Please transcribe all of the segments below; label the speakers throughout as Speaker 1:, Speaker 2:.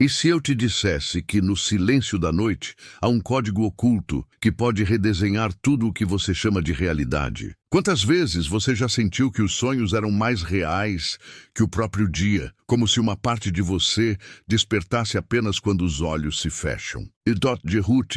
Speaker 1: E se eu te dissesse que no silêncio da noite há um código oculto que pode redesenhar tudo o que você chama de realidade? Quantas vezes você já sentiu que os sonhos eram mais reais que o próprio dia, como se uma parte de você despertasse apenas quando os olhos se fecham? E Dot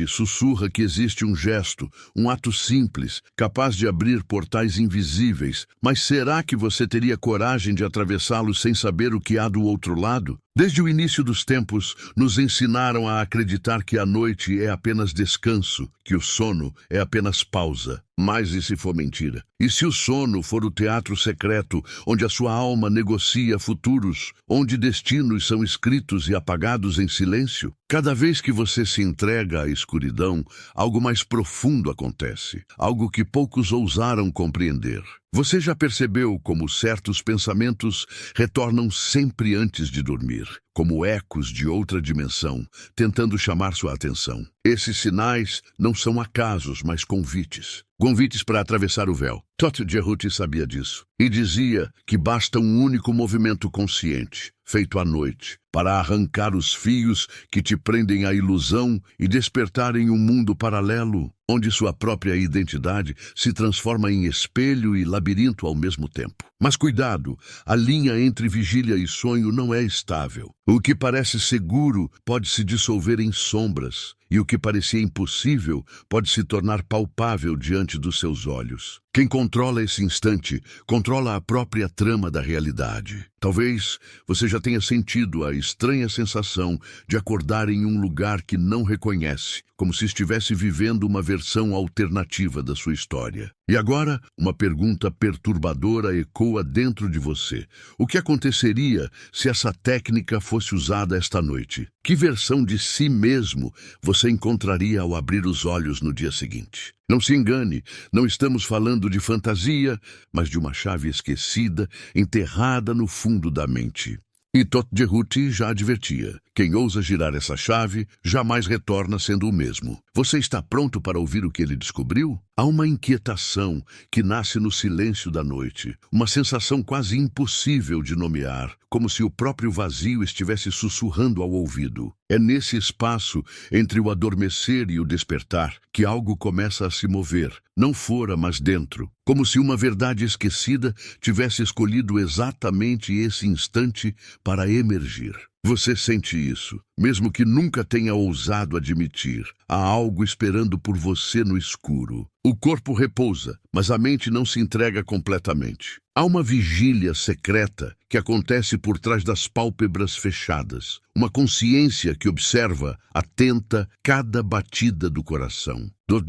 Speaker 1: sussurra que existe um gesto, um ato simples, capaz de abrir portais invisíveis. Mas será que você teria coragem de atravessá-los sem saber o que há do outro lado? Desde o início dos tempos, nos ensinaram a acreditar que a noite é apenas descanso, que o sono é apenas pausa. Mas e se for mentira? E se o sono for o teatro secreto, onde a sua alma negocia futuros, onde destinos são escritos e apagados em silêncio? Cada vez que você se entrega à escuridão, algo mais profundo acontece, algo que poucos ousaram compreender. Você já percebeu como certos pensamentos retornam sempre antes de dormir, como ecos de outra dimensão, tentando chamar sua atenção? Esses sinais não são acasos, mas convites. Convites para atravessar o véu. Dot sabia disso e dizia que basta um único movimento consciente, feito à noite, para arrancar os fios que te prendem à ilusão e despertar em um mundo paralelo, onde sua própria identidade se transforma em espelho e labirinto ao mesmo tempo. Mas cuidado, a linha entre vigília e sonho não é estável. O que parece seguro pode se dissolver em sombras, e o que parecia impossível pode se tornar palpável diante dos seus olhos. Quem controla esse instante, controla a própria trama da realidade. Talvez você já tenha sentido a estranha sensação de acordar em um lugar que não reconhece, como se estivesse vivendo uma versão alternativa da sua história. E agora, uma pergunta perturbadora ecoa dentro de você. O que aconteceria se essa técnica fosse usada esta noite? Que versão de si mesmo você encontraria ao abrir os olhos no dia seguinte? Não se engane, não estamos falando de fantasia, mas de uma chave esquecida, enterrada no fundo da mente. E Dot já advertia: quem ousa girar essa chave jamais retorna sendo o mesmo. Você está pronto para ouvir o que ele descobriu? Há uma inquietação que nasce no silêncio da noite, uma sensação quase impossível de nomear, como se o próprio vazio estivesse sussurrando ao ouvido. É nesse espaço, entre o adormecer e o despertar, que algo começa a se mover, não fora, mas dentro, como se uma verdade esquecida tivesse escolhido exatamente esse instante para emergir. Você sente isso, mesmo que nunca tenha ousado admitir. Há algo esperando por você no escuro. O corpo repousa, mas a mente não se entrega completamente. Há uma vigília secreta que acontece por trás das pálpebras fechadas. Uma consciência que observa, atenta, cada batida do coração. Dot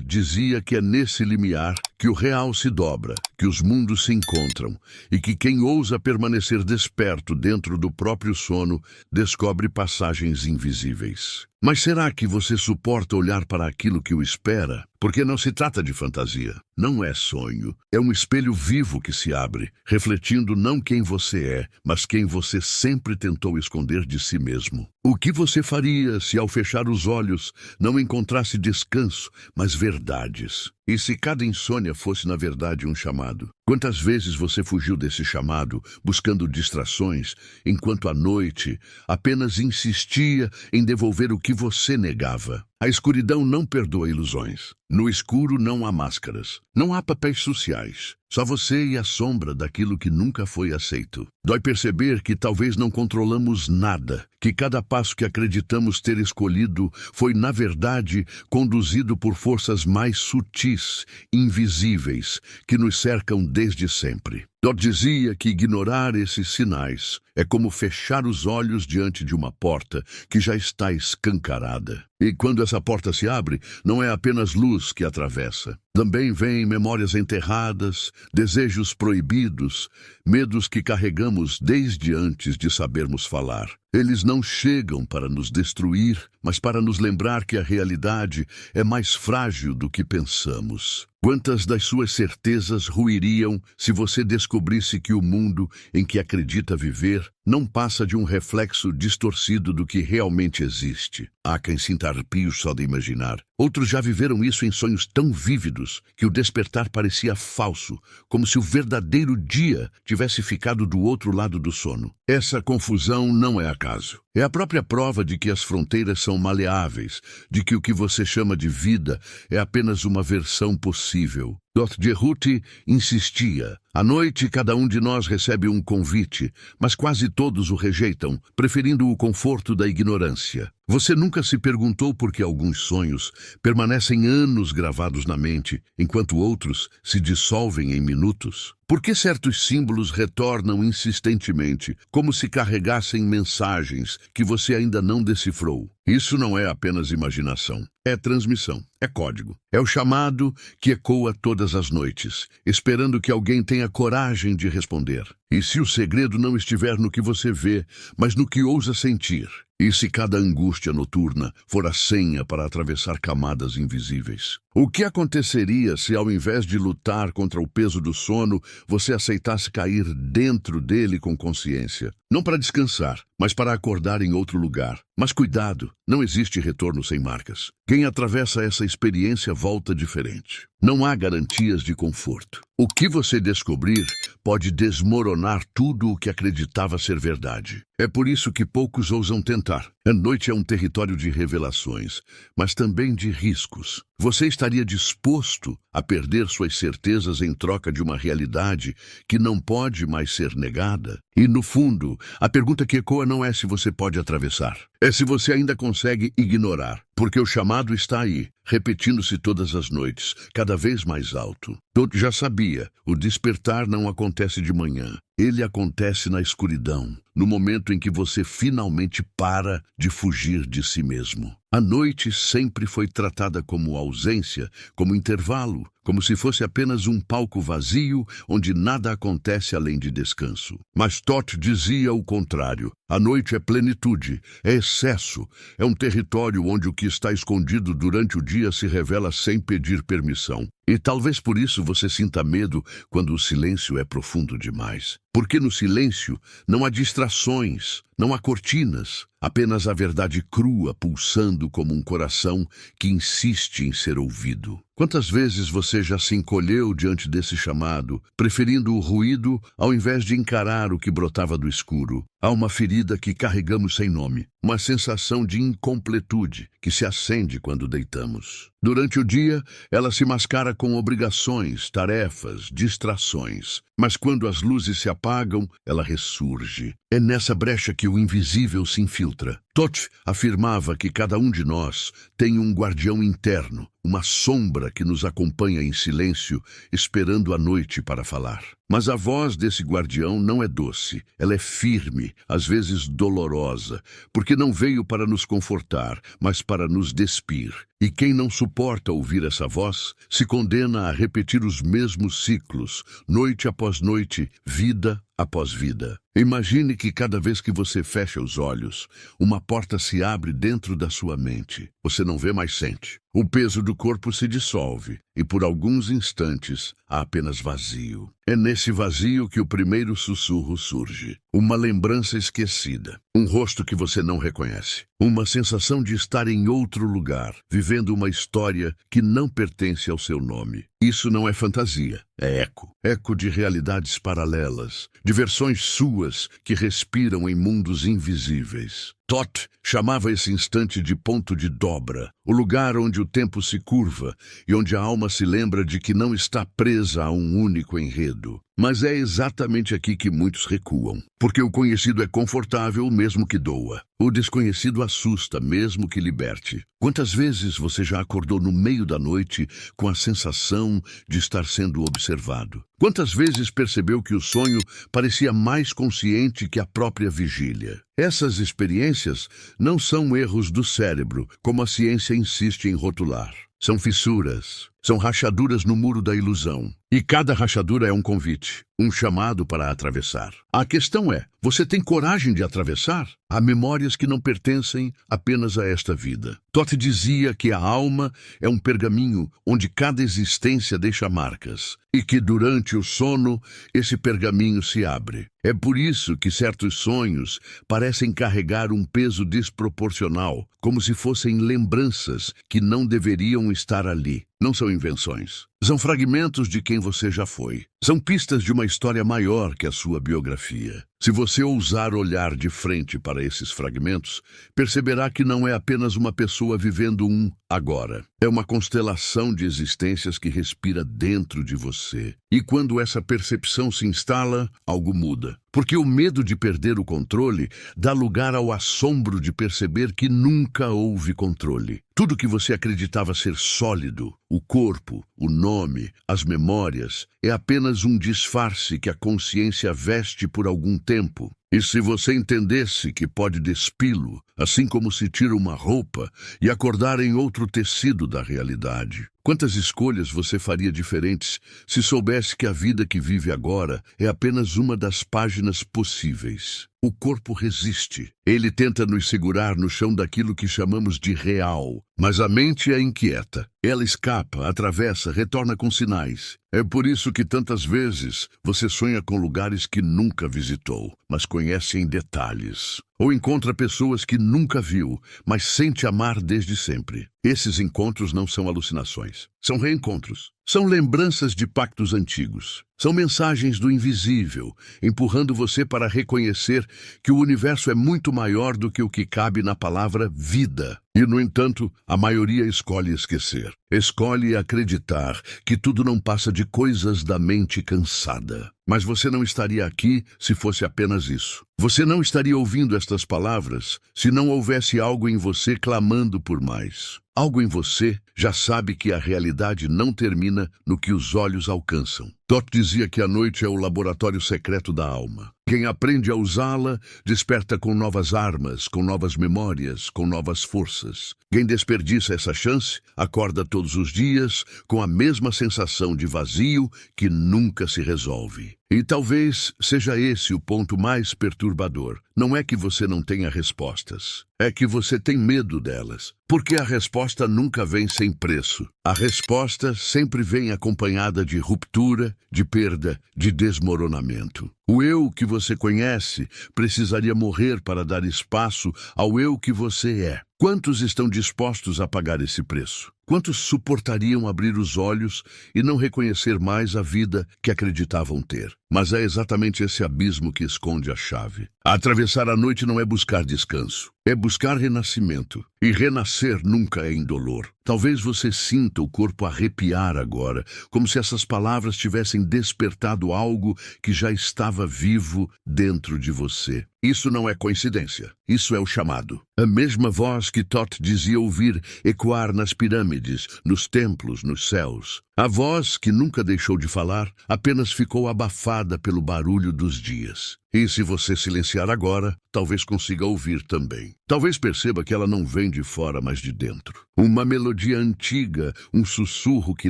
Speaker 1: dizia que é nesse limiar que o real se dobra, que os mundos se encontram e que quem ousa permanecer desperto dentro do próprio sono descobre passagens invisíveis. Mas será que você suporta olhar para aquilo que o espera? Porque não se trata de fantasia, não é sonho. É um espelho vivo que se abre, refletindo não quem você é, mas quem você sempre tentou esconder de si mesmo. O que você faria se ao fechar os olhos não encontrasse descanso, mas verdades? E se cada insônia fosse na verdade um chamado? Quantas vezes você fugiu desse chamado, buscando distrações, enquanto à noite apenas insistia em devolver o que você negava? A escuridão não perdoa ilusões. No escuro não há máscaras, não há papéis sociais. Só você e a sombra daquilo que nunca foi aceito. Dói perceber que talvez não controlamos nada, que cada passo que acreditamos ter escolhido foi, na verdade, conduzido por forças mais sutis, invisíveis, que nos cercam desde sempre. Dot dizia que ignorar esses sinais é como fechar os olhos diante de uma porta que já está escancarada. E quando essa porta se abre, não é apenas luz que atravessa. Também vêm memórias enterradas, desejos proibidos, medos que carregamos desde antes de sabermos falar. Eles não chegam para nos destruir, mas para nos lembrar que a realidade é mais frágil do que pensamos. Quantas das suas certezas ruiriam se você descobrisse que o mundo em que acredita viver não passa de um reflexo distorcido do que realmente existe. Há quem sinta arrepios só de imaginar. Outros já viveram isso em sonhos tão vívidos que o despertar parecia falso, como se o verdadeiro dia tivesse ficado do outro lado do sono. Essa confusão não é acaso. É a própria prova de que as fronteiras são maleáveis, de que o que você chama de vida é apenas uma versão possível. Dr. Jehuti insistia. À noite, cada um de nós recebe um convite, mas quase todos o rejeitam, preferindo o conforto da ignorância. Você nunca se perguntou por que alguns sonhos permanecem anos gravados na mente, enquanto outros se dissolvem em minutos? Por que certos símbolos retornam insistentemente, como se carregassem mensagens que você ainda não decifrou? Isso não é apenas imaginação, é transmissão, é código. É o chamado que ecoa todas as noites, esperando que alguém tenha coragem de responder. E se o segredo não estiver no que você vê, mas no que ousa sentir? E se cada angústia noturna for a senha para atravessar camadas invisíveis? O que aconteceria se, ao invés de lutar contra o peso do sono, você aceitasse cair dentro dele com consciência? Não para descansar, mas para acordar em outro lugar. Mas cuidado, não existe retorno sem marcas. Quem atravessa essa experiência volta diferente. Não há garantias de conforto. O que você descobrir pode desmoronar tudo o que acreditava ser verdade. É por isso que poucos ousam tentar. A noite é um território de revelações, mas também de riscos. Você estaria disposto a perder suas certezas em troca de uma realidade que não pode mais ser negada? E, no fundo, a pergunta que ecoa não é se você pode atravessar. É se você ainda consegue ignorar. Porque o chamado está aí, repetindo-se todas as noites, cada vez mais alto. Todo já sabia, o despertar não acontece de manhã. Ele acontece na escuridão, no momento em que você finalmente para de fugir de si mesmo. A noite sempre foi tratada como ausência, como intervalo, como se fosse apenas um palco vazio onde nada acontece além de descanso. Mas Toth dizia o contrário. A noite é plenitude, é excesso, é um território onde o que está escondido durante o dia se revela sem pedir permissão. E talvez por isso você sinta medo quando o silêncio é profundo demais. Porque no silêncio não há distrações, não há cortinas, apenas a verdade crua pulsando como um coração que insiste em ser ouvido. Quantas vezes você já se encolheu diante desse chamado, preferindo o ruído ao invés de encarar o que brotava do escuro? Há uma ferida que carregamos sem nome, uma sensação de incompletude que se acende quando deitamos. Durante o dia, ela se mascara com obrigações, tarefas, distrações. Mas quando as luzes se apagam, ela ressurge. É nessa brecha que o invisível se infiltra. Toth afirmava que cada um de nós tem um guardião interno, uma sombra que nos acompanha em silêncio, esperando a noite para falar. Mas a voz desse guardião não é doce, ela é firme, às vezes dolorosa, porque não veio para nos confortar, mas para nos despir. E quem não suporta ouvir essa voz, se condena a repetir os mesmos ciclos, noite após noite, vida após vida. Imagine que cada vez que você fecha os olhos, uma porta se abre dentro da sua mente. Você não vê, mas sente. O peso do corpo se dissolve e por alguns instantes há apenas vazio. É nesse vazio que o primeiro sussurro surge. Uma lembrança esquecida. Um rosto que você não reconhece. Uma sensação de estar em outro lugar, vivendo uma história que não pertence ao seu nome. Isso não é fantasia, é eco. Eco de realidades paralelas, de versões suas que respiram em mundos invisíveis. Toth chamava esse instante de ponto de dobra, o lugar onde o tempo se curva e onde a alma se lembra de que não está presa a um único enredo. Mas é exatamente aqui que muitos recuam, porque o conhecido é confortável mesmo que doa. O desconhecido assusta mesmo que liberte. Quantas vezes você já acordou no meio da noite com a sensação de estar sendo observado? Quantas vezes percebeu que o sonho parecia mais consciente que a própria vigília? Essas experiências não são erros do cérebro, como a ciência insiste em rotular. são fissuras, são rachaduras no muro da ilusão. E cada rachadura é um convite, um chamado para atravessar. A questão é, você tem coragem de atravessar? Há memórias que não pertencem apenas a esta vida. Toth dizia que a alma é um pergaminho onde cada existência deixa marcas, e que durante o sono esse pergaminho se abre. É por isso que certos sonhos parecem carregar um peso desproporcional, como se fossem lembranças que não deveriam estar ali. Não são invenções. São fragmentos de quem você já foi. São pistas de uma história maior que a sua biografia. Se você ousar olhar de frente para esses fragmentos, perceberá que não é apenas uma pessoa vivendo um agora. É uma constelação de existências que respira dentro de você. E quando essa percepção se instala, algo muda. Porque o medo de perder o controle dá lugar ao assombro de perceber que nunca houve controle. Tudo que você acreditava ser sólido, o corpo, o nome, as memórias, é apenas um disfarce que a consciência veste por algum tempo. E se você entendesse que pode despí-lo, assim como se tira uma roupa, e acordar em outro tecido da realidade? Quantas escolhas você faria diferentes se soubesse que a vida que vive agora é apenas uma das páginas possíveis? O corpo resiste. Ele tenta nos segurar no chão daquilo que chamamos de real. Mas a mente é inquieta. Ela escapa, atravessa, retorna com sinais. É por isso que tantas vezes você sonha com lugares que nunca visitou, mas conhece em detalhes. Ou encontra pessoas que nunca viu, mas sente amar desde sempre. Esses encontros não são alucinações, são reencontros. São lembranças de pactos antigos. São mensagens do invisível, empurrando você para reconhecer que o universo é muito maior do que o que cabe na palavra vida. E, no entanto, a maioria escolhe esquecer. Escolhe acreditar que tudo não passa de coisas da mente cansada. Mas você não estaria aqui se fosse apenas isso. Você não estaria ouvindo estas palavras se não houvesse algo em você clamando por mais. Algo em você já sabe que a realidade não termina no que os olhos alcançam. Toth dizia que a noite é o laboratório secreto da alma. Quem aprende a usá-la, desperta com novas armas, com novas memórias, com novas forças. Quem desperdiça essa chance, acorda todos os dias com a mesma sensação de vazio que nunca se resolve. E talvez seja esse o ponto mais perturbador. Não é que você não tenha respostas, é que você tem medo delas. Porque a resposta nunca vem sem preço. A resposta sempre vem acompanhada de ruptura, de perda, de desmoronamento. O eu que você conhece precisaria morrer para dar espaço ao eu que você é. Quantos estão dispostos a pagar esse preço? Quantos suportariam abrir os olhos e não reconhecer mais a vida que acreditavam ter? Mas é exatamente esse abismo que esconde a chave. Atravessar a noite não é buscar descanso, é buscar renascimento. E renascer nunca é indolor. Talvez você sinta o corpo arrepiar agora, como se essas palavras tivessem despertado algo que já estava vivo dentro de você. Isso não é coincidência, isso é o chamado. A mesma voz que Toth dizia ouvir ecoar nas pirâmides, nos templos, nos céus. A voz que nunca deixou de falar, apenas ficou abafada pelo barulho dos dias. E se você silenciar agora, talvez consiga ouvir também. Talvez perceba que ela não vem de fora, mas de dentro. Uma melodia antiga, um sussurro que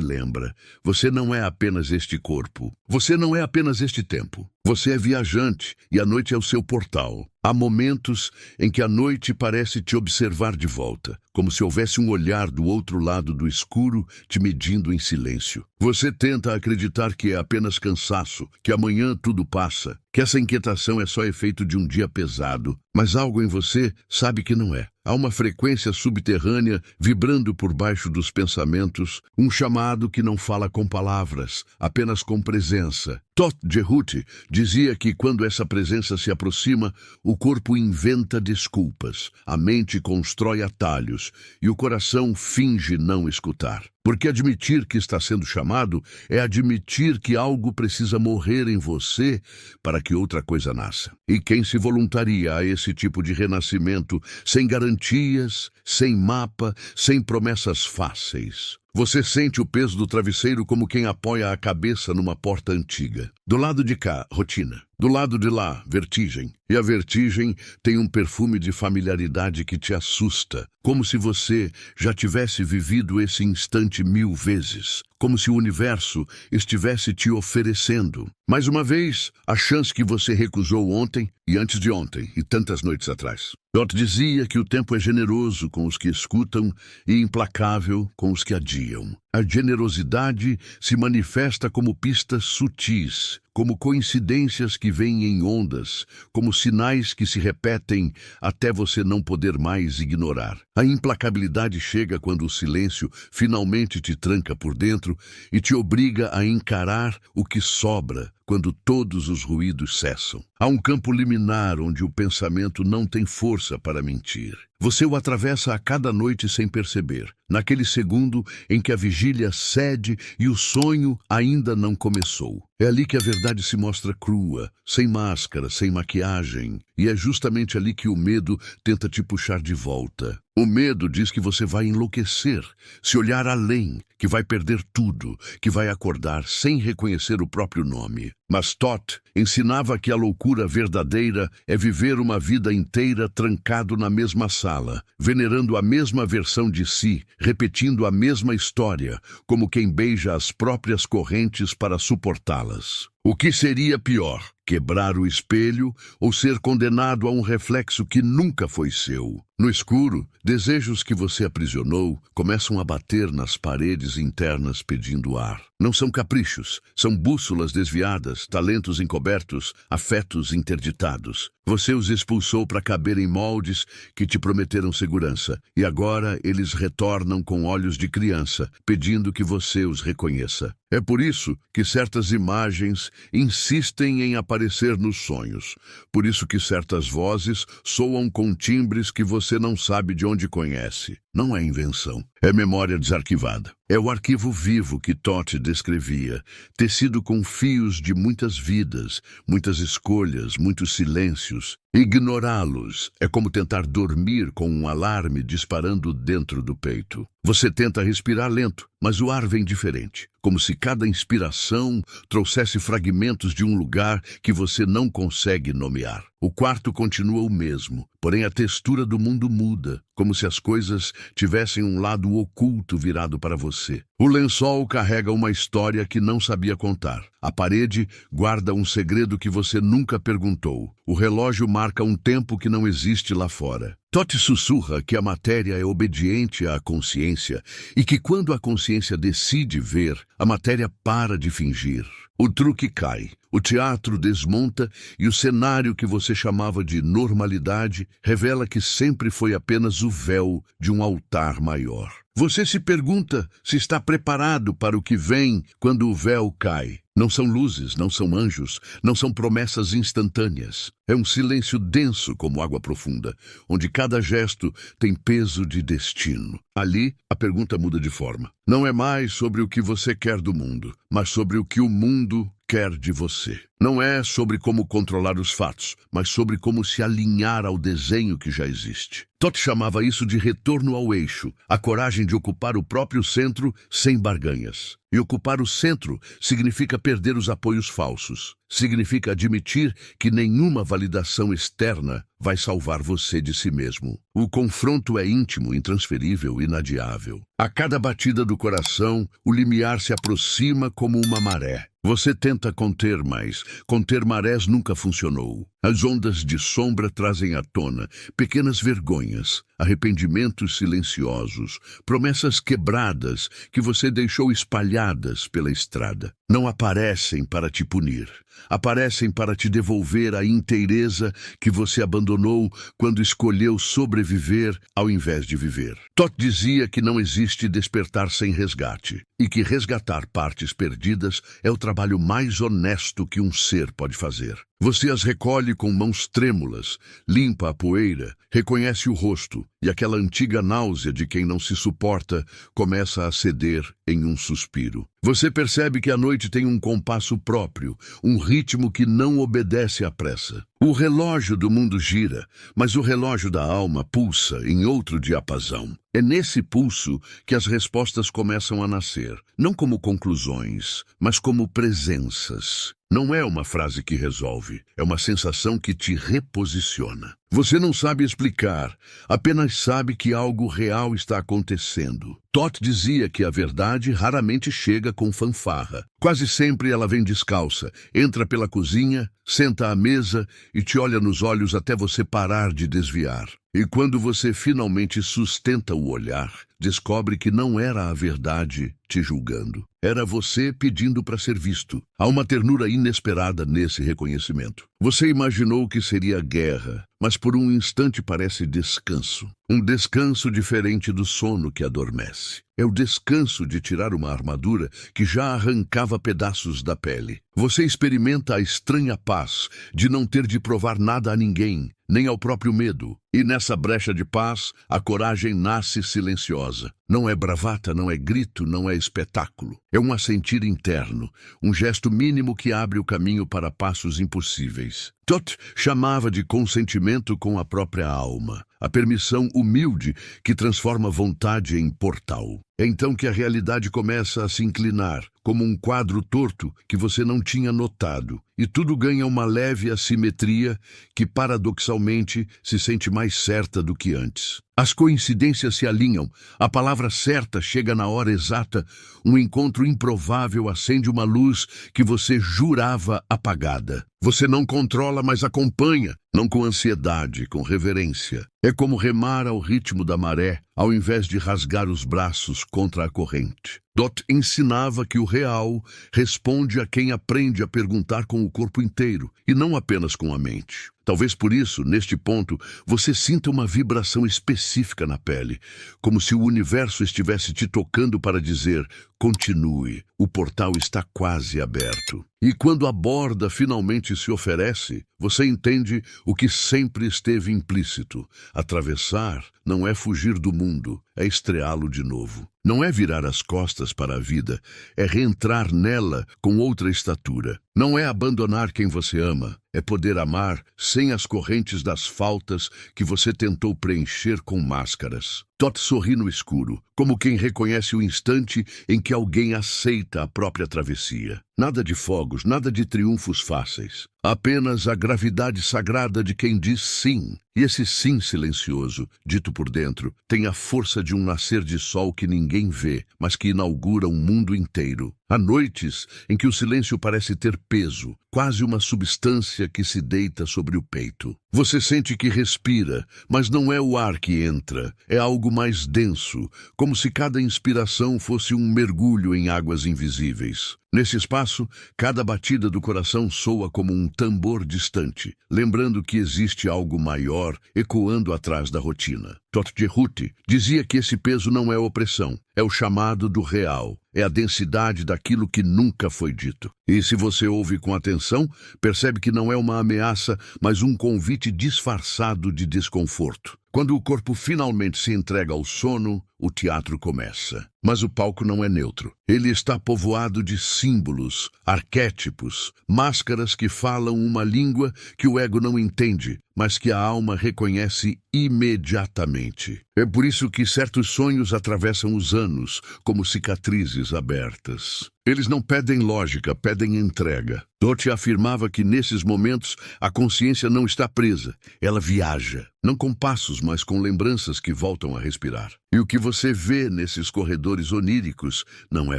Speaker 1: lembra. Você não é apenas este corpo. Você não é apenas este tempo. Você é viajante e a noite é o seu portal. Há momentos em que a noite parece te observar de volta, como se houvesse um olhar do outro lado do escuro te medindo em silêncio. Você tenta acreditar que é apenas cansaço, que amanhã tudo passa, que essa inquietação é só efeito de um dia pesado, mas algo em você sabe que não é. Há uma frequência subterrânea vibrando por baixo dos pensamentos, um chamado que não fala com palavras, apenas com presença. Toth Jehuti dizia que quando essa presença se aproxima, o corpo inventa desculpas, a mente constrói atalhos e o coração finge não escutar. Porque admitir que está sendo chamado é admitir que algo precisa morrer em você para que outra coisa nasça. E quem se voluntaria a esse tipo de renascimento sem garantias, sem mapa, sem promessas fáceis? Você sente o peso do travesseiro como quem apoia a cabeça numa porta antiga. Do lado de cá, rotina. Do lado de lá, vertigem. E a vertigem tem um perfume de familiaridade que te assusta, como se você já tivesse vivido esse instante 1000 vezes, como se o universo estivesse te oferecendo, mais uma vez, a chance que você recusou ontem e antes de ontem e tantas noites atrás. Dot dizia que o tempo é generoso com os que escutam e implacável com os que adiam. A generosidade se manifesta como pistas sutis, como coincidências que vêm em ondas, como sinais que se repetem até você não poder mais ignorar. A implacabilidade chega quando o silêncio finalmente te tranca por dentro e te obriga a encarar o que sobra quando todos os ruídos cessam. Há um campo liminar onde o pensamento não tem força para mentir. Você o atravessa a cada noite sem perceber, naquele segundo em que a vigília cede e o sonho ainda não começou. É ali que a verdade se mostra crua, sem máscara, sem maquiagem, e é justamente ali que o medo tenta te puxar de volta. O medo diz que você vai enlouquecer, se olhar além, que vai perder tudo, que vai acordar sem reconhecer o próprio nome. Mas Todd ensinava que a loucura verdadeira é viver uma vida inteira trancado na mesma sala, venerando a mesma versão de si, repetindo a mesma história, como quem beija as próprias correntes para suportá-las. O que seria pior, quebrar o espelho ou ser condenado a um reflexo que nunca foi seu? No escuro, desejos que você aprisionou começam a bater nas paredes internas pedindo ar. Não são caprichos, são bússolas desviadas, talentos encobertos, afetos interditados. Você os expulsou para caber em moldes que te prometeram segurança, e agora eles retornam com olhos de criança, pedindo que você os reconheça. É por isso que certas imagens insistem em aparecer nos sonhos. Por isso que certas vozes soam com timbres que você não sabe de onde conhece. Não é invenção, é memória desarquivada. É o arquivo vivo que Todd descrevia, tecido com fios de muitas vidas, muitas escolhas, muitos silêncios. Ignorá-los é como tentar dormir com um alarme disparando dentro do peito. Você tenta respirar lento, mas o ar vem diferente, como se cada inspiração trouxesse fragmentos de um lugar que você não consegue nomear. O quarto continua o mesmo, porém a textura do mundo muda, como se as coisas tivessem um lado oculto virado para você. O lençol carrega uma história que não sabia contar. A parede guarda um segredo que você nunca perguntou. O relógio marca um tempo que não existe lá fora. Todd sussurra que a matéria é obediente à consciência e que quando a consciência decide ver, a matéria para de fingir. O truque cai, o teatro desmonta e o cenário que você chamava de normalidade revela que sempre foi apenas o véu de um altar maior. Você se pergunta se está preparado para o que vem quando o véu cai. Não são luzes, não são anjos, não são promessas instantâneas. É um silêncio denso como água profunda, onde cada gesto tem peso de destino. Ali, a pergunta muda de forma. Não é mais sobre o que você quer do mundo, mas sobre o que o mundo quer de você. Não é sobre como controlar os fatos, mas sobre como se alinhar ao desenho que já existe. Todd chamava isso de retorno ao eixo, a coragem de ocupar o próprio centro sem barganhas. E ocupar o centro significa perder os apoios falsos. Significa admitir que nenhuma validação externa vai salvar você de si mesmo. O confronto é íntimo, intransferível, inadiável. A cada batida do coração, o limiar se aproxima como uma maré. Você tenta conter, mas conter marés nunca funcionou. As ondas de sombra trazem à tona pequenas vergonhas, arrependimentos silenciosos, promessas quebradas que você deixou espalhadas pela estrada. Não aparecem para te punir. Aparecem para te devolver a inteireza que você abandonou quando escolheu sobreviver ao invés de viver. Todd dizia que não existe despertar sem resgate e que resgatar partes perdidas é o trabalho mais honesto que um ser pode fazer. Você as recolhe com mãos trêmulas, limpa a poeira, reconhece o rosto e aquela antiga náusea de quem não se suporta começa a ceder em um suspiro. Você percebe que a noite tem um compasso próprio, um ritmo que não obedece à pressa. O relógio do mundo gira, mas o relógio da alma pulsa em outro diapasão. É nesse pulso que as respostas começam a nascer, não como conclusões, mas como presenças. Não é uma frase que resolve, é uma sensação que te reposiciona. Você não sabe explicar, apenas sabe que algo real está acontecendo. Toth dizia que a verdade raramente chega com fanfarra. Quase sempre ela vem descalça, entra pela cozinha, senta à mesa e te olha nos olhos até você parar de desviar. E quando você finalmente sustenta o olhar, descobre que não era a verdade te julgando. Era você pedindo para ser visto. Há uma ternura inesperada nesse reconhecimento. Você imaginou que seria guerra, mas por um instante parece descanso. Um descanso diferente do sono que adormece. É o descanso de tirar uma armadura que já arrancava pedaços da pele. Você experimenta a estranha paz de não ter de provar nada a ninguém, nem ao próprio medo. E nessa brecha de paz, a coragem nasce silenciosa. Não é bravata, não é grito, não é espetáculo. É um assentir interno, um gesto mínimo que abre o caminho para passos impossíveis. Toth chamava de consentimento com a própria alma, a permissão humilde que transforma vontade em portal. É então que a realidade começa a se inclinar, como um quadro torto que você não tinha notado, e tudo ganha uma leve assimetria que, paradoxalmente, se sente mais certa do que antes. As coincidências se alinham, a palavra certa chega na hora exata, um encontro improvável acende uma luz que você jurava apagada. Você não controla, mas acompanha, não com ansiedade, com reverência. É como remar ao ritmo da maré, ao invés de rasgar os braços contra a corrente. Toth ensinava que o real responde a quem aprende a perguntar com o corpo inteiro, e não apenas com a mente. Talvez por isso, neste ponto, você sinta uma vibração específica na pele, como se o universo estivesse te tocando para dizer: continue, o portal está quase aberto. E quando a borda finalmente se oferece, você entende o que sempre esteve implícito. Atravessar não é fugir do mundo, é estreá-lo de novo. Não é virar as costas para a vida, é reentrar nela com outra estatura. Não é abandonar quem você ama, é poder amar sem as correntes das faltas que você tentou preencher com máscaras. Toth sorri no escuro, como quem reconhece o instante em que alguém aceita a própria travessia. Nada de fogos, nada de triunfos fáceis. Apenas a gravidade sagrada de quem diz sim. E esse sim silencioso, dito por dentro, tem a força de um nascer de sol que ninguém vê, mas que inaugura um mundo inteiro. Há noites em que o silêncio parece ter peso, quase uma substância que se deita sobre o peito. Você sente que respira, mas não é o ar que entra, é algo mais denso, como se cada inspiração fosse um mergulho em águas invisíveis. Nesse espaço, cada batida do coração soa como um tambor distante, lembrando que existe algo maior ecoando atrás da rotina. Toth Jehuti dizia que esse peso não é opressão, é o chamado do real, é a densidade daquilo que nunca foi dito. E se você ouve com atenção, percebe que não é uma ameaça, mas um convite disfarçado de desconforto. Quando o corpo finalmente se entrega ao sono, o teatro começa. Mas o palco não é neutro. Ele está povoado de símbolos, arquétipos, máscaras que falam uma língua que o ego não entende, mas que a alma reconhece imediatamente. É por isso que certos sonhos atravessam os anos, como cicatrizes abertas. Eles não pedem lógica, pedem entrega. Toth afirmava que nesses momentos a consciência não está presa, ela viaja. Não com passos, mas com lembranças que voltam a respirar. E o que você vê nesses corredores oníricos não é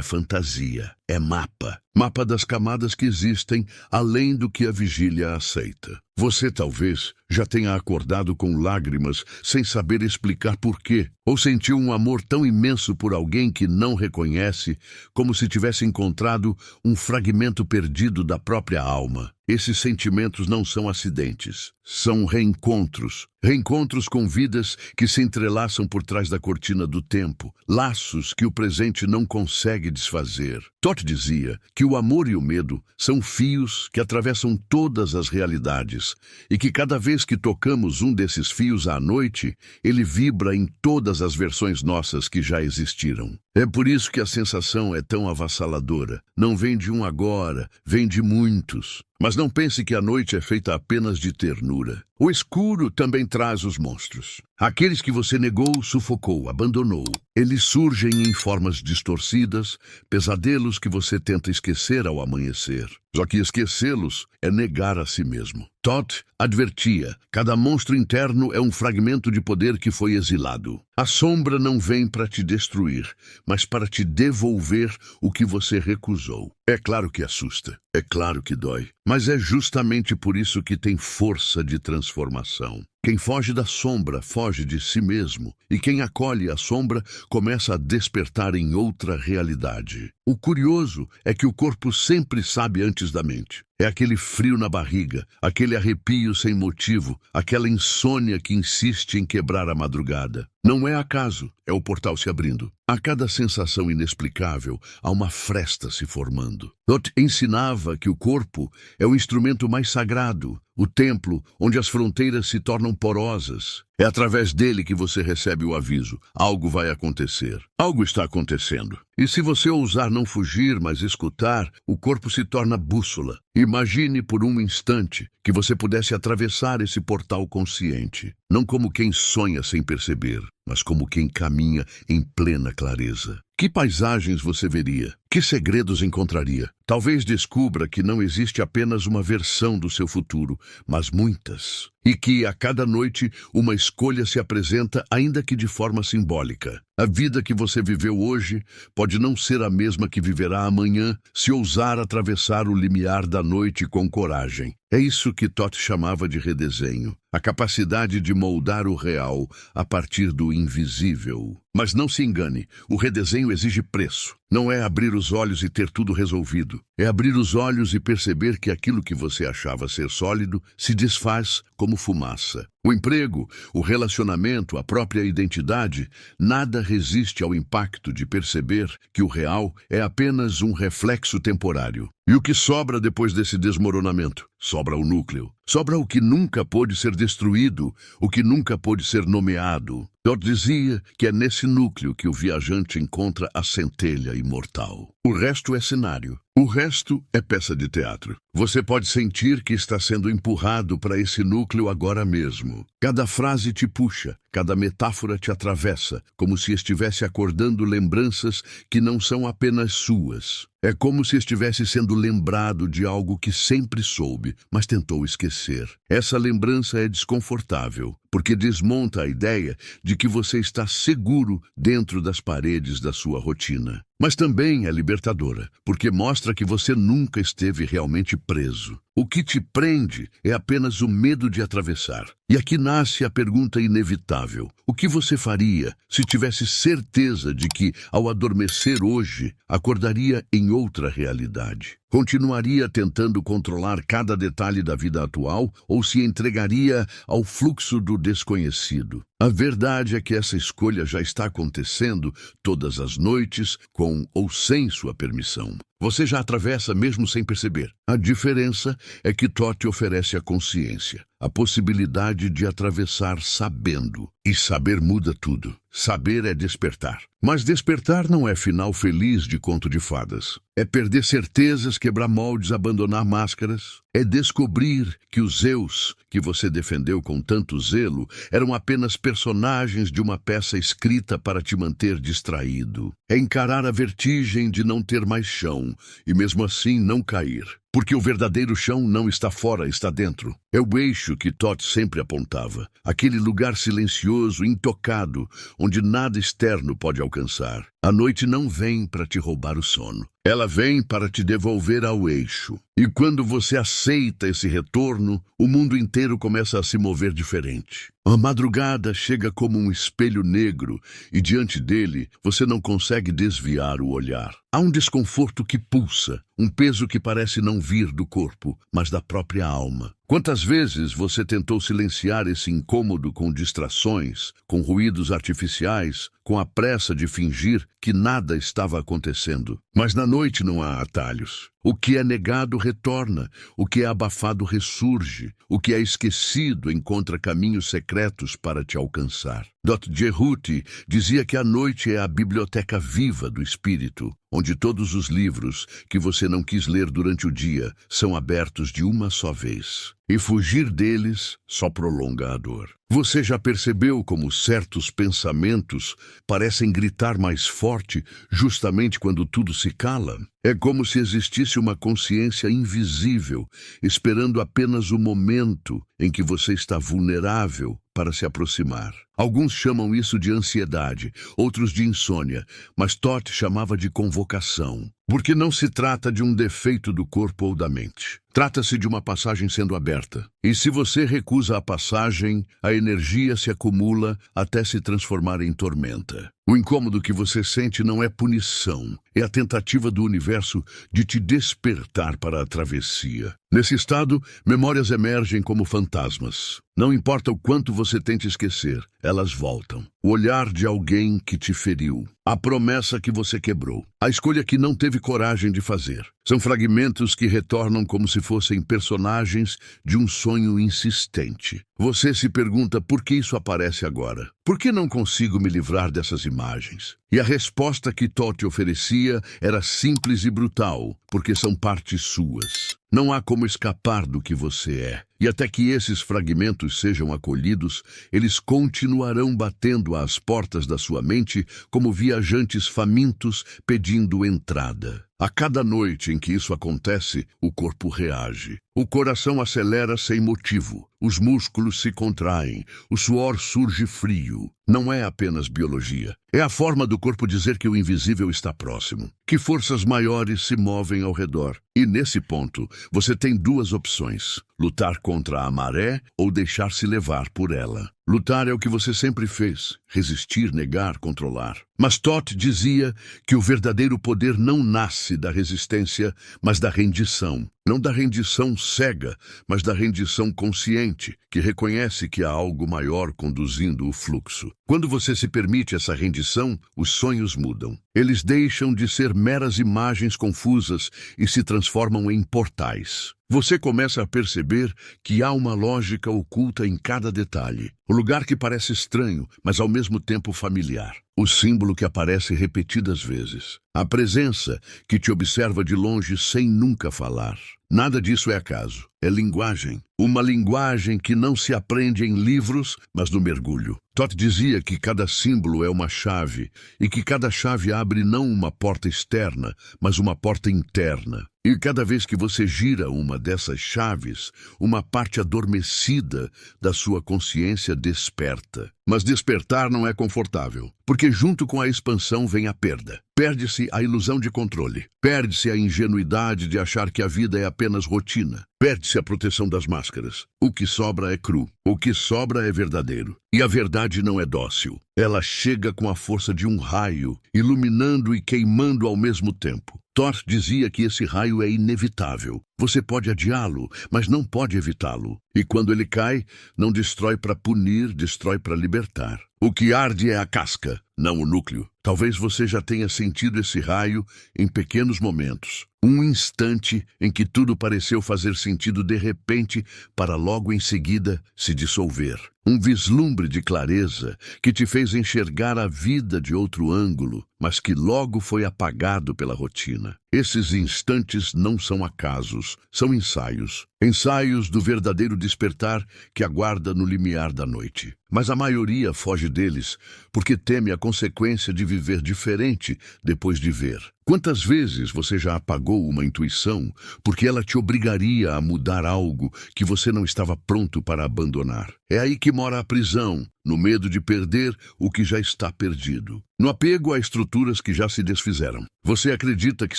Speaker 1: fantasia, é mapa. Mapa das camadas que existem além do que a vigília aceita. Você talvez já tenha acordado com lágrimas sem saber explicar por quê, ou sentiu um amor tão imenso por alguém que não reconhece, como se tivesse encontrado um fragmento perdido da própria alma. Esses sentimentos não são acidentes, são reencontros. Reencontros com vidas que se entrelaçam por trás da cortina do tempo, laços que o presente não consegue desfazer. Toth dizia que o amor e o medo são fios que atravessam todas as realidades e que cada vez que tocamos um desses fios à noite, ele vibra em todas as versões nossas que já existiram. É por isso que a sensação é tão avassaladora. Não vem de um agora, vem de muitos. Mas não pense que a noite é feita apenas de ternura. O escuro também traz os monstros. Aqueles que você negou, sufocou, abandonou. Eles surgem em formas distorcidas, pesadelos que você tenta esquecer ao amanhecer. Só que esquecê-los é negar a si mesmo. Thoth advertia: cada monstro interno é um fragmento de poder que foi exilado. A sombra não vem para te destruir, mas para te devolver o que você recusou. É claro que assusta, é claro que dói, mas é justamente por isso que tem força de transformação. Quem foge da sombra foge de si mesmo, e quem acolhe a sombra começa a despertar em outra realidade. O curioso é que o corpo sempre sabe antes da mente. É aquele frio na barriga, aquele arrepio sem motivo, aquela insônia que insiste em quebrar a madrugada. Não é acaso, é o portal se abrindo. A cada sensação inexplicável, há uma fresta se formando. Thoth ensinava que o corpo é o instrumento mais sagrado, o templo onde as fronteiras se tornam porosas. É através dele que você recebe o aviso: algo vai acontecer. Algo está acontecendo. E se você ousar não fugir, mas escutar, o corpo se torna bússola. Imagine por um instante que você pudesse atravessar esse portal consciente, não como quem sonha sem perceber, mas como quem caminha em plena clareza. Que paisagens você veria? Que segredos encontraria? Talvez descubra que não existe apenas uma versão do seu futuro, mas muitas. E que a cada noite uma escolha se apresenta, ainda que de forma simbólica. A vida que você viveu hoje pode não ser a mesma que viverá amanhã, se ousar atravessar o limiar da noite com coragem. É isso que Thoth chamava de redesenho, a capacidade de moldar o real a partir do invisível. Mas não se engane, o redesenho exige preço. Não é abrir os olhos e ter tudo resolvido. É abrir os olhos e perceber que aquilo que você achava ser sólido se desfaz como fumaça. O emprego, o relacionamento, a própria identidade, nada resiste ao impacto de perceber que o real é apenas um reflexo temporário. E o que sobra depois desse desmoronamento? Sobra o núcleo. Sobra o que nunca pôde ser destruído, o que nunca pôde ser nomeado. Thoth dizia que é nesse núcleo que o viajante encontra a centelha imortal. O resto é cenário. O resto é peça de teatro. Você pode sentir que está sendo empurrado para esse núcleo agora mesmo. Cada frase te puxa, cada metáfora te atravessa, como se estivesse acordando lembranças que não são apenas suas. É como se estivesse sendo lembrado de algo que sempre soube, mas tentou esquecer. Essa lembrança é desconfortável, porque desmonta a ideia de que você está seguro dentro das paredes da sua rotina. Mas também é libertadora, porque mostra que você nunca esteve realmente preso. O que te prende é apenas o medo de atravessar. E aqui nasce a pergunta inevitável: o que você faria se tivesse certeza de que, ao adormecer hoje, acordaria em outra realidade? Continuaria tentando controlar cada detalhe da vida atual ou se entregaria ao fluxo do desconhecido? A verdade é que essa escolha já está acontecendo todas as noites, com ou sem sua permissão. Você já atravessa mesmo sem perceber. A diferença é que Thoth oferece a consciência, a possibilidade de atravessar sabendo. E saber muda tudo. Saber é despertar. Mas despertar não é final feliz de conto de fadas. É perder certezas, quebrar moldes, abandonar máscaras. É descobrir que os eus que você defendeu com tanto zelo eram apenas personagens de uma peça escrita para te manter distraído. É encarar a vertigem de não ter mais chão e mesmo assim não cair. Porque o verdadeiro chão não está fora, está dentro. É o eixo que Thoth sempre apontava. Aquele lugar silencioso, intocado, onde nada externo pode alcançar. A noite não vem para te roubar o sono. Ela vem para te devolver ao eixo. E quando você aceita esse retorno, o mundo inteiro começa a se mover diferente. A madrugada chega como um espelho negro e diante dele você não consegue desviar o olhar. Há um desconforto que pulsa, um peso que parece não vir do corpo, mas da própria alma. Quantas vezes você tentou silenciar esse incômodo com distrações, com ruídos artificiais, com a pressa de fingir que nada estava acontecendo? Mas na noite não há atalhos. O que é negado retorna, o que é abafado ressurge, o que é esquecido encontra caminhos secretos para te alcançar. Dr. Jehuti dizia que a noite é a biblioteca viva do espírito. onde todos os livros que você não quis ler durante o dia são abertos de uma só vez. E fugir deles só prolonga a dor. Você já percebeu como certos pensamentos parecem gritar mais forte justamente quando tudo se cala? É como se existisse uma consciência invisível, esperando apenas o momento em que você está vulnerável para se aproximar. Alguns chamam isso de ansiedade, outros de insônia, mas Toth chamava de convocação. Porque não se trata de um defeito do corpo ou da mente. Trata-se de uma passagem sendo aberta. E se você recusa a passagem, a energia se acumula até se transformar em tormenta. O incômodo que você sente não é punição, é a tentativa do universo de te despertar para a travessia. Nesse estado, memórias emergem como fantasmas. Não importa o quanto você tente esquecer, elas voltam. O olhar de alguém que te feriu, a promessa que você quebrou, a escolha que não teve coragem de fazer. São fragmentos que retornam como se fossem personagens de um sonho insistente. Você se pergunta por que isso aparece agora? Por que não consigo me livrar dessas imagens? E a resposta que Toth oferecia era simples e brutal, porque são partes suas. Não há como escapar do que você é. E até que esses fragmentos sejam acolhidos, eles continuarão batendo às portas da sua mente como viajantes famintos pedindo entrada. A cada noite em que isso acontece, o corpo reage. O coração acelera sem motivo. Os músculos se contraem. O suor surge frio. Não é apenas biologia. É a forma do corpo dizer que o invisível está próximo, que forças maiores se movem ao redor. E nesse ponto, você tem duas opções: lutar contra a maré ou deixar-se levar por ela. Lutar é o que você sempre fez, resistir, negar, controlar. Mas Toth dizia que o verdadeiro poder não nasce da resistência, mas da rendição. Não da rendição cega, mas da rendição consciente, que reconhece que há algo maior conduzindo o fluxo. Quando você se permite essa rendição, os sonhos mudam. Eles deixam de ser meras imagens confusas e se transformam em portais. Você começa a perceber que há uma lógica oculta em cada detalhe. O lugar que parece estranho, mas ao mesmo tempo familiar. O símbolo que aparece repetidas vezes. A presença que te observa de longe sem nunca falar. Nada disso é acaso. É linguagem. Uma linguagem que não se aprende em livros, mas no mergulho. Toth dizia que cada símbolo é uma chave, e que cada chave abre não uma porta externa, mas uma porta interna. E cada vez que você gira uma dessas chaves, uma parte adormecida da sua consciência desperta. Mas despertar não é confortável, porque junto com a expansão vem a perda. Perde-se a ilusão de controle. Perde-se a ingenuidade de achar que a vida é apenas rotina. Perde-se a proteção das máscaras. O que sobra é cru. O que sobra é verdadeiro. E a verdade não é dócil. Ela chega com a força de um raio, iluminando e queimando ao mesmo tempo. Toth dizia que esse raio é inevitável. Você pode adiá-lo, mas não pode evitá-lo. E quando ele cai, não destrói para punir, destrói para libertar. O que arde é a casca, não o núcleo. Talvez você já tenha sentido esse raio em pequenos momentos. Um instante em que tudo pareceu fazer sentido de repente, para logo em seguida se dissolver. Um vislumbre de clareza que te fez enxergar a vida de outro ângulo, mas que logo foi apagado pela rotina. Esses instantes não são acasos, são ensaios. Ensaios do verdadeiro despertar que aguarda no limiar da noite. Mas a maioria foge deles porque teme a consequência de viver diferente depois de ver. Quantas vezes você já apagou uma intuição porque ela te obrigaria a mudar algo que você não estava pronto para abandonar? É aí que mora a prisão, no medo de perder o que já está perdido. No apego a estruturas que já se desfizeram. Você acredita que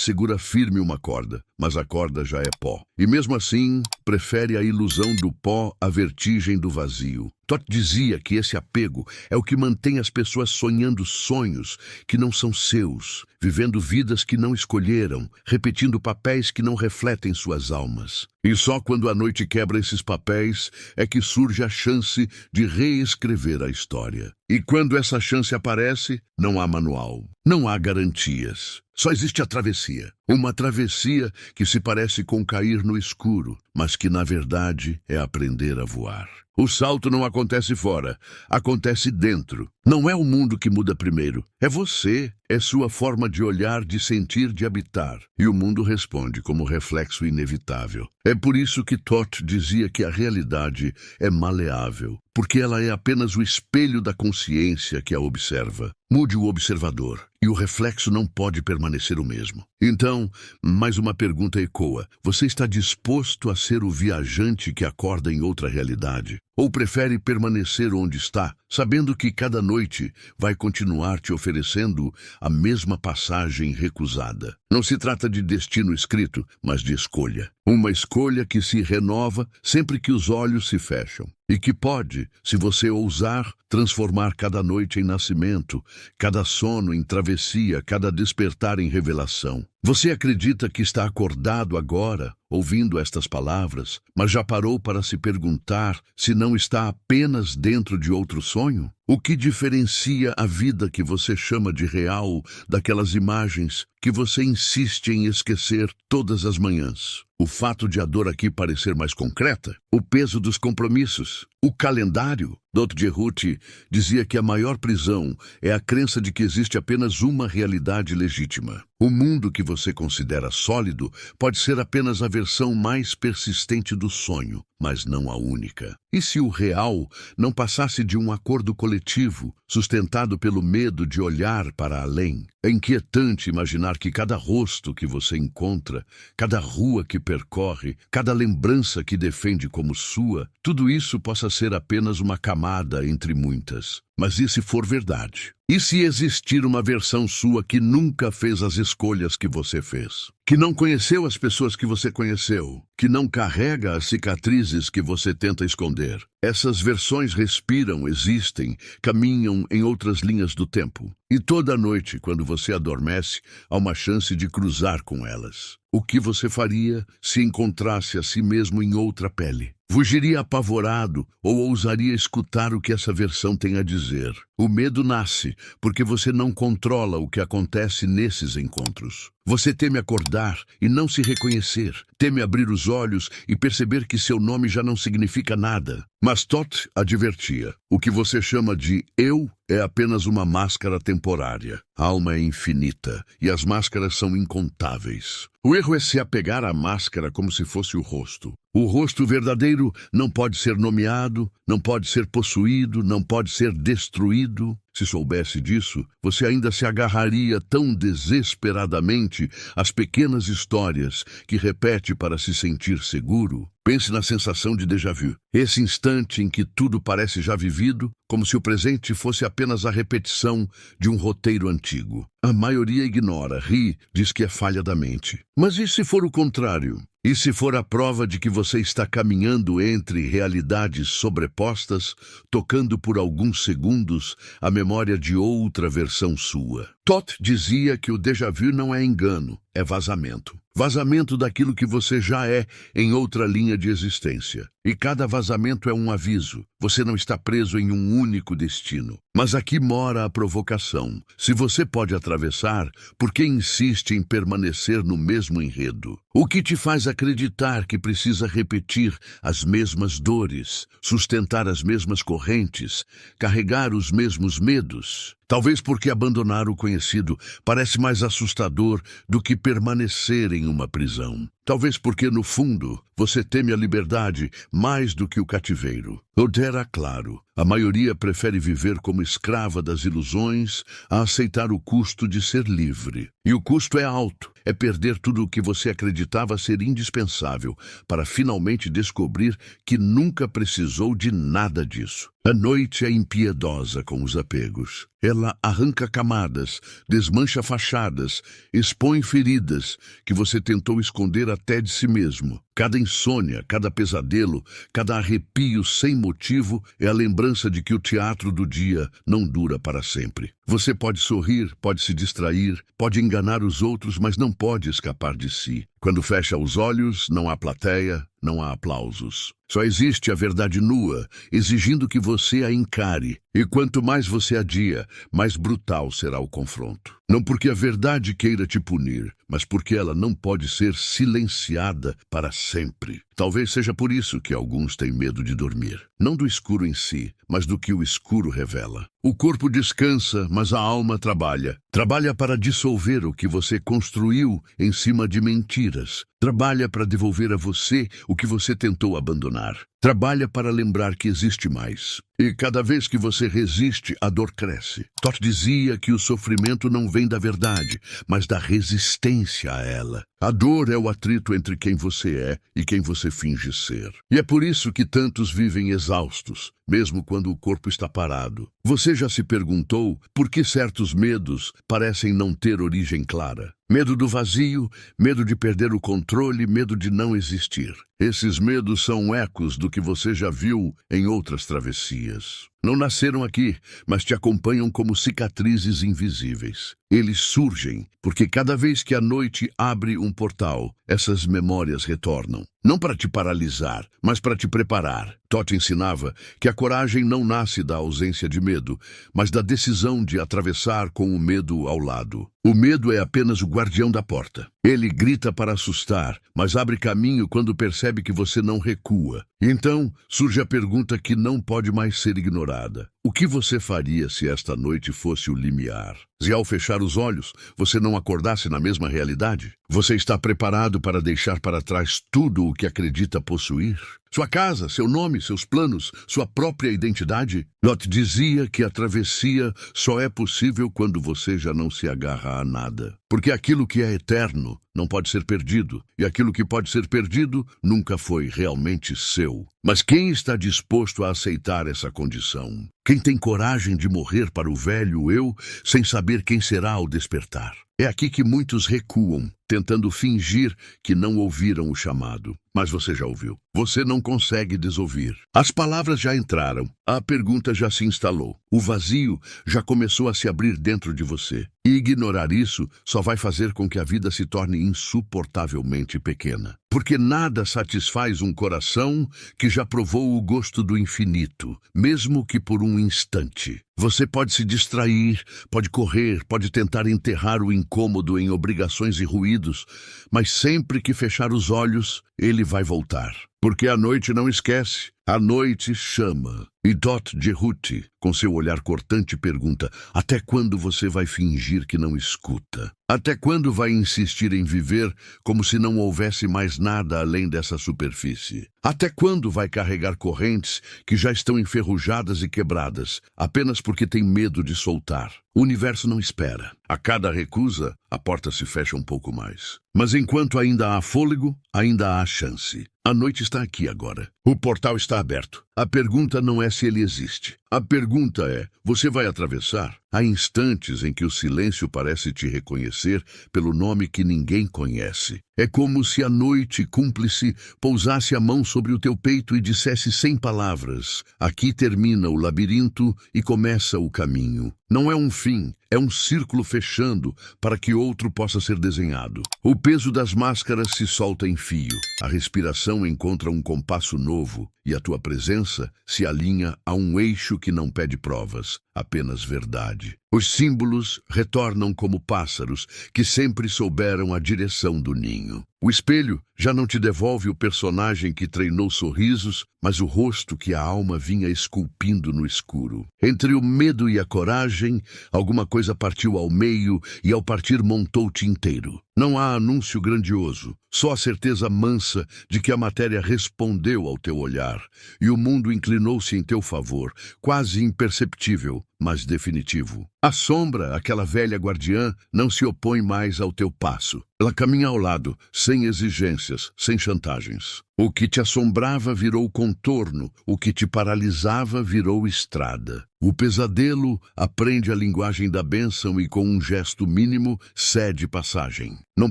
Speaker 1: segura firme uma corda, mas a corda já é pó. E mesmo assim, prefere a ilusão do pó à vertigem do vazio. Toth dizia que esse apego é o que mantém as pessoas sonhando sonhos que não são seus, vivendo vidas que não escolheram, repetindo papéis que não refletem suas almas. E só quando a noite quebra esses papéis é que surge a chance de reescrever a história. E quando essa chance aparece, não há manual, não há garantias. Só existe a travessia. Uma travessia que se parece com cair no escuro, mas que na verdade é aprender a voar. O salto não acontece fora, acontece dentro. Não é o mundo que muda primeiro, é você, é sua forma de olhar, de sentir, de habitar. E o mundo responde como reflexo inevitável. É por isso que Toth dizia que a realidade é maleável, porque ela é apenas o espelho da consciência que a observa. Mude o observador, e o reflexo não pode permanecer o mesmo. Então, mais uma pergunta ecoa. Você está disposto a ser o viajante que acorda em outra realidade? Ou prefere permanecer onde está, sabendo que cada noite vai continuar te oferecendo a mesma passagem recusada? Não se trata de destino escrito, mas de escolha. Uma escolha que se renova sempre que os olhos se fecham. E que pode, se você ousar, transformar cada noite em nascimento, cada sono em travessia, cada despertar em revelação. Você acredita que está acordado agora, ouvindo estas palavras, mas já parou para se perguntar se não está apenas dentro de outro sonho? O que diferencia a vida que você chama de real daquelas imagens que você insiste em esquecer todas as manhãs? O fato de a dor aqui parecer mais concreta? O peso dos compromissos? O calendário? Dr. Jehuti dizia que a maior prisão é a crença de que existe apenas uma realidade legítima. O mundo que você considera sólido pode ser apenas a versão mais persistente do sonho, mas não a única. E se o real não passasse de um acordo coletivo, sustentado pelo medo de olhar para além? É inquietante imaginar que cada rosto que você encontra, cada rua que percorre, cada lembrança que defende como sua, tudo isso possa ser apenas uma camada entre muitas. Mas e se for verdade? E se existir uma versão sua que nunca fez as escolhas que você fez? Que não conheceu as pessoas que você conheceu? Que não carrega as cicatrizes que você tenta esconder? Essas versões respiram, existem, caminham em outras linhas do tempo. E toda noite, quando você adormece, há uma chance de cruzar com elas. O que você faria se encontrasse a si mesmo em outra pele? Fugiria apavorado ou ousaria escutar o que essa versão tem a dizer? O medo nasce porque você não controla o que acontece nesses encontros. Você teme acordar e não se reconhecer, teme abrir os olhos e perceber que seu nome já não significa nada. Mas Toth advertia, o que você chama de eu é apenas uma máscara temporária. A alma é infinita e as máscaras são incontáveis. O erro é se apegar à máscara como se fosse o rosto. O rosto verdadeiro não pode ser nomeado, não pode ser possuído, não pode ser destruído. Se soubesse disso, você ainda se agarraria tão desesperadamente às pequenas histórias que repete para se sentir seguro. Pense na sensação de déjà vu. Esse instante em que tudo parece já vivido, como se o presente fosse apenas a repetição de um roteiro antigo. A maioria ignora, ri, diz que é falha da mente. Mas e se for o contrário? E se for a prova de que você está caminhando entre realidades sobrepostas, tocando por alguns segundos a memória de outra versão sua? Toth dizia que o déjà vu não é engano, é vazamento. Vazamento daquilo que você já é em outra linha de existência. E cada vazamento é um aviso. Você não está preso em um único destino. Mas aqui mora a provocação. Se você pode atravessar, por que insiste em permanecer no mesmo enredo? O que te faz acreditar que precisa repetir as mesmas dores, sustentar as mesmas correntes, carregar os mesmos medos? Talvez porque abandonar o conhecido parece mais assustador do que permanecer em uma prisão. Talvez porque, no fundo, você teme a liberdade mais do que o cativeiro. Toth era claro. A maioria prefere viver como escrava das ilusões a aceitar o custo de ser livre. E o custo é alto. É perder tudo o que você acreditava ser indispensável para finalmente descobrir que nunca precisou de nada disso. A noite é impiedosa com os apegos. Ela arranca camadas, desmancha fachadas, expõe feridas que você tentou esconder até de si mesmo. Cada insônia, cada pesadelo, cada arrepio sem motivo é a lembrança de que o teatro do dia não dura para sempre. Você pode sorrir, pode se distrair, pode enganar os outros, mas não pode escapar de si. Quando fecha os olhos, não há plateia, não há aplausos. Só existe a verdade nua, exigindo que você a encare. E quanto mais você adia, mais brutal será o confronto. Não porque a verdade queira te punir, mas porque ela não pode ser silenciada para sempre. Talvez seja por isso que alguns têm medo de dormir. Não do escuro em si, mas do que o escuro revela. O corpo descansa, mas a alma trabalha. Trabalha para dissolver o que você construiu em cima de mentiras. Trabalha para devolver a você o que você tentou abandonar. Trabalha para lembrar que existe mais. E cada vez que você resiste, a dor cresce. Todd dizia que o sofrimento não vem da verdade, mas da resistência a ela. A dor é o atrito entre quem você é e quem você finge ser. E é por isso que tantos vivem exaustos, mesmo quando o corpo está parado. Você já se perguntou por que certos medos parecem não ter origem clara? Medo do vazio, medo de perder o controle, medo de não existir. Esses medos são ecos do que você já viu em outras travessias. Não nasceram aqui, mas te acompanham como cicatrizes invisíveis. Eles surgem porque cada vez que a noite abre um portal, essas memórias retornam. Não para te paralisar, mas para te preparar. Todd ensinava que a coragem não nasce da ausência de medo, mas da decisão de atravessar com o medo ao lado. O medo é apenas o guardião da porta. Ele grita para assustar, mas abre caminho quando percebe que você não recua. Então, surge a pergunta que não pode mais ser ignorada. O que você faria se esta noite fosse o limiar? Se ao fechar os olhos, você não acordasse na mesma realidade? Você está preparado para deixar para trás tudo o que acredita possuir? Sua casa, seu nome, seus planos, sua própria identidade? Lot dizia que a travessia só é possível quando você já não se agarra a nada. Porque aquilo que é eterno não pode ser perdido, e aquilo que pode ser perdido nunca foi realmente seu. Mas quem está disposto a aceitar essa condição? Quem tem coragem de morrer para o velho eu sem saber quem será ao despertar? É aqui que muitos recuam, tentando fingir que não ouviram o chamado. Mas você já ouviu. Você não consegue desouvir. As palavras já entraram. A pergunta já se instalou. O vazio já começou a se abrir dentro de você. E ignorar isso só vai fazer com que a vida se torne insuportavelmente pequena. Porque nada satisfaz um coração que já provou o gosto do infinito, mesmo que por um instante. Você pode se distrair, pode correr, pode tentar enterrar o incômodo em obrigações e ruídos, mas sempre que fechar os olhos, ele vai voltar. Porque a noite não esquece, a noite chama. E Dot Jehuti, com seu olhar cortante, pergunta: até quando você vai fingir que não escuta? Até quando vai insistir em viver como se não houvesse mais nada além dessa superfície? Até quando vai carregar correntes que já estão enferrujadas e quebradas, apenas porque tem medo de soltar? O universo não espera. A cada recusa, a porta se fecha um pouco mais. Mas enquanto ainda há fôlego, ainda há chance. A noite está aqui agora. O portal está aberto. A pergunta não é se ele existe. A pergunta é: você vai atravessar? Há instantes em que o silêncio parece te reconhecer pelo nome que ninguém conhece. É como se a noite cúmplice pousasse a mão sobre o teu peito e dissesse sem palavras: aqui termina o labirinto e começa o caminho. Não é um fim, é um círculo fechando para que outro possa ser desenhado. O peso das máscaras se solta em fio. A respiração encontra um compasso novo e a tua presença se alinha a um eixo que não pede provas, apenas verdade. Os símbolos retornam como pássaros que sempre souberam a direção do ninho. O espelho já não te devolve o personagem que treinou sorrisos, mas o rosto que a alma vinha esculpindo no escuro. Entre o medo e a coragem, alguma coisa partiu ao meio e ao partir montou-te inteiro. Não há anúncio grandioso, só a certeza mansa de que a matéria respondeu ao teu olhar e o mundo inclinou-se em teu favor, quase imperceptível, mas definitivo. A sombra, aquela velha guardiã, não se opõe mais ao teu passo. Ela caminha ao lado, sem exigências, sem chantagens. O que te assombrava virou contorno, o que te paralisava virou estrada. O pesadelo aprende a linguagem da bênção e com um gesto mínimo cede passagem. Não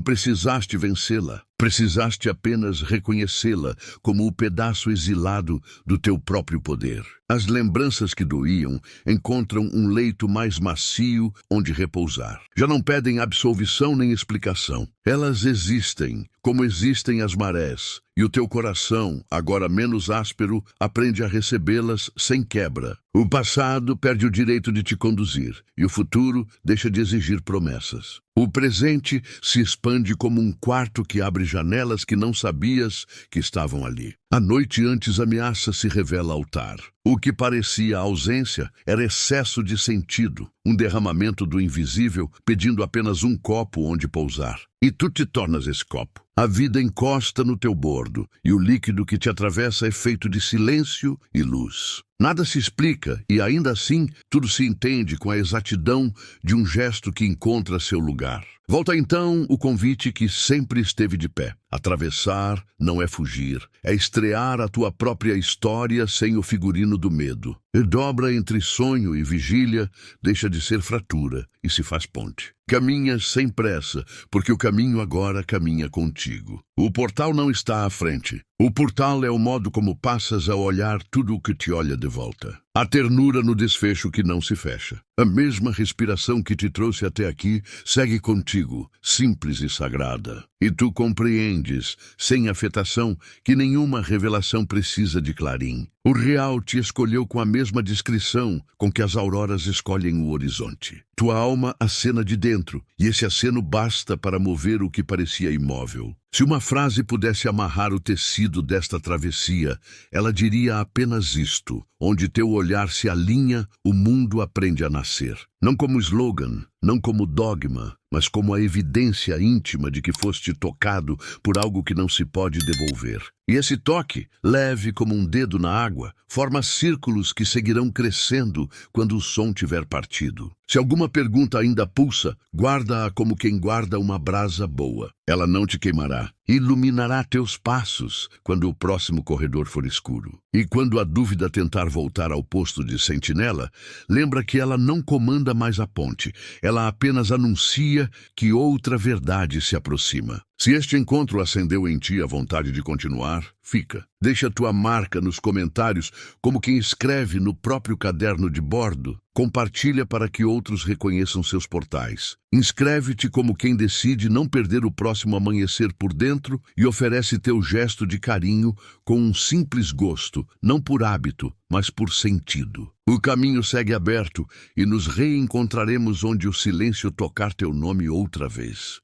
Speaker 1: precisaste vencê-la, precisaste apenas reconhecê-la como o pedaço exilado do teu próprio poder. As lembranças que doíam encontram um leito mais macio onde repousar. Já não pedem absolvição nem explicação. Elas existem, como existem as marés, e o teu coração, agora menos áspero, aprende a recebê-las sem quebra, O passado perde o direito de te conduzir e o futuro deixa de exigir promessas. O presente se expande como um quarto que abre janelas que não sabias que estavam ali. A noite antes ameaça se revela altar. O que parecia ausência era excesso de sentido, um derramamento do invisível pedindo apenas um copo onde pousar. E tu te tornas esse copo. A vida encosta no teu bordo e o líquido que te atravessa é feito de silêncio e luz. Nada se explica e, ainda assim, tudo se entende com a exatidão de um gesto que encontra seu lugar. Volta então o convite que sempre esteve de pé. Atravessar não é fugir, é estrear a tua própria história sem o figurino do medo. E dobra entre sonho e vigília, deixa de ser fratura e se faz ponte. Caminha sem pressa, porque o caminho agora caminha contigo. O portal não está à frente. O portal é o modo como passas a olhar tudo o que te olha de volta. A ternura no desfecho que não se fecha. A mesma respiração que te trouxe até aqui segue contigo, simples e sagrada. E tu compreendes, sem afetação, que nenhuma revelação precisa de clarim. O real te escolheu com a mesma discrição com que as auroras escolhem o horizonte. Tua alma acena de dentro, e esse aceno basta para mover o que parecia imóvel. Se uma frase pudesse amarrar o tecido desta travessia, ela diria apenas isto: onde teu olhar se alinha, o mundo aprende a nascer. Não como slogan, não como dogma, mas como a evidência íntima de que foste tocado por algo que não se pode devolver. E esse toque, leve como um dedo na água, forma círculos que seguirão crescendo quando o som tiver partido. Se alguma pergunta ainda pulsa, guarda-a como quem guarda uma brasa boa. Ela não te queimará, iluminará teus passos quando o próximo corredor for escuro. E quando a dúvida tentar voltar ao posto de sentinela, lembra que ela não comanda mais a ponte, ela apenas anuncia que outra verdade se aproxima. Se este encontro acendeu em ti a vontade de continuar, fica. Deixa tua marca nos comentários como quem escreve no próprio caderno de bordo. Compartilha para que outros reconheçam seus portais. Inscreve-te como quem decide não perder o próximo amanhecer por dentro e oferece teu gesto de carinho com um simples gosto, não por hábito, mas por sentido. O caminho segue aberto e nos reencontraremos onde o silêncio tocar teu nome outra vez.